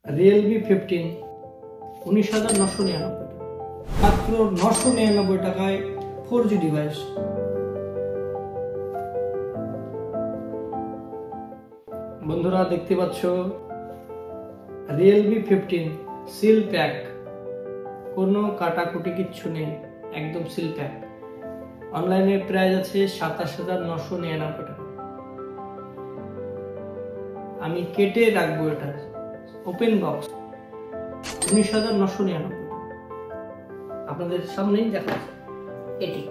Realme 15 19,999 মাত্র 999 টাকায় 4G device. বন্ধুরা দেখতে পাচ্ছ রিয়েলমি 15 সিল প্যাক, কোনো কাটাকুটি কিচ্ছু নেই, একদম সিল প্যাক। অনলাইনে প্রাইস আছে 27,999 টাকা। আমি কেটে রাখবো, এটা ওপেন বক্স 19,999 আপনাদের সামনেই দেখা এটি।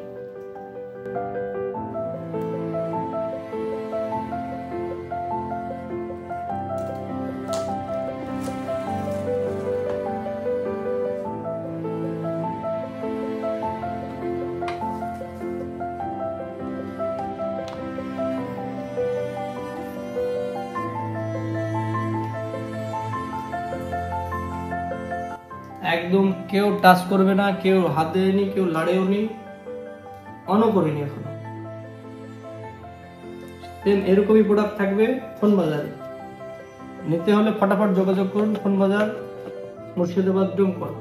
একদম কেউ টাচ করবে না, কেউ হাত দেয়নি, কেউ লাড়েও নি, অনও করেনি এখন। এরকমই প্রোডাক্ট থাকবে ফোন বাজারে। নিতে হলে ফটাফট যোগাযোগ করুন, ফোন বাজার, মুর্শিদাবাদ ডোমকল।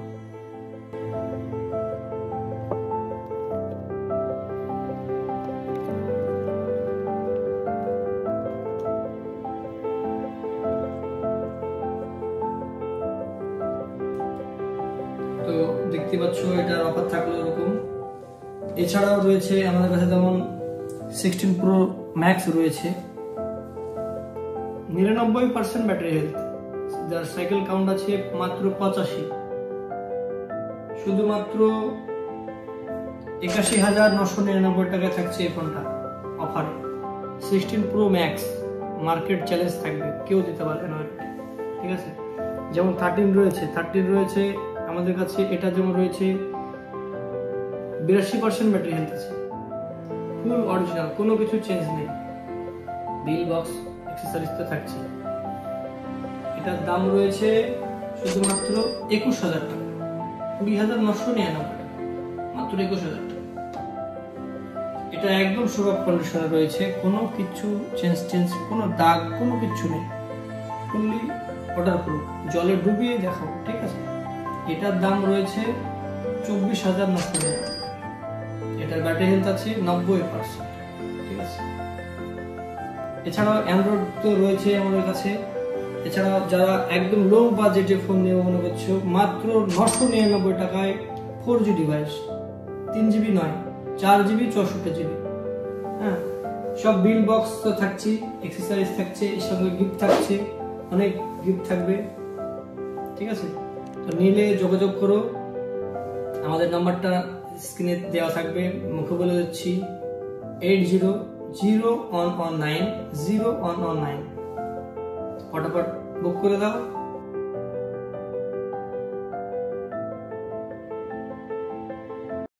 তো দেখতে পাচ্ছ এটার অফার থাকলো এরকম। এছাড়াও রয়েছে আমাদের কাছে যেমন 16 Pro Max রয়েছে, 99% ব্যাটারি হেলথ, যার সাইকেল কাউন্ট আছে মাত্র 85। শুধুমাত্র 81,999 টাকায় থাকছে এই ফোনটা অফারে। 16 Pro Max মার্কেট চ্যালেঞ্জ থাকবে, কেউ দিতে পারবে না, ঠিক আছে। যেমন 13 রয়েছে আমাদের কাছে। এটা যেমন রয়েছে 82% ব্যাটারি হেলথ আছে, ফুল অরিজিনাল, কোনো কিছু চেঞ্জ নেই, বিল বক্স অ্যাক্সেসরিজ তো থাকছে। এটার দাম রয়েছে শুধুমাত্র 21,000 টাকা, 20,999 টাকা, মাত্র 21,000 টাকা। এটা একদম সুরভ কন্ডিশনে রয়েছে, কোনো কিছু চেঞ্জ কোনো দাগ কোনো কিছু নেই, ফুললি অর্ডার করুন, জলে ডুবিয়ে দেখাও, ঠিক আছে। এটার দাম রয়েছে 24,900 টাকা। এটার ব্যাটারি হেলথ আছে 90%, ঠিক আছে। এছাড়াও অ্যান্ড্রয়েড তো রয়েছে আমাদের কাছে। এছাড়াও যারা একদম লো বাজেটে ফোন নিয়ে মনে করছো, মাত্র 999 টাকায় 4G ডিভাইস, 3GB নয়, 4GB 64GB। হ্যাঁ, সব বিল বক্স তো থাকছে, অ্যাক্সেসরিজ থাকছে, এর সঙ্গে গিফট থাকছে, অনেক গিফট থাকবে, ঠিক আছে। তো নিলে যোগাযোগ করো, আমাদের নাম্বারটা স্ক্রিনে দেওয়া থাকবে, মুখে বলে দিচ্ছি 8001190119। ফটাফট বুক করে দাও।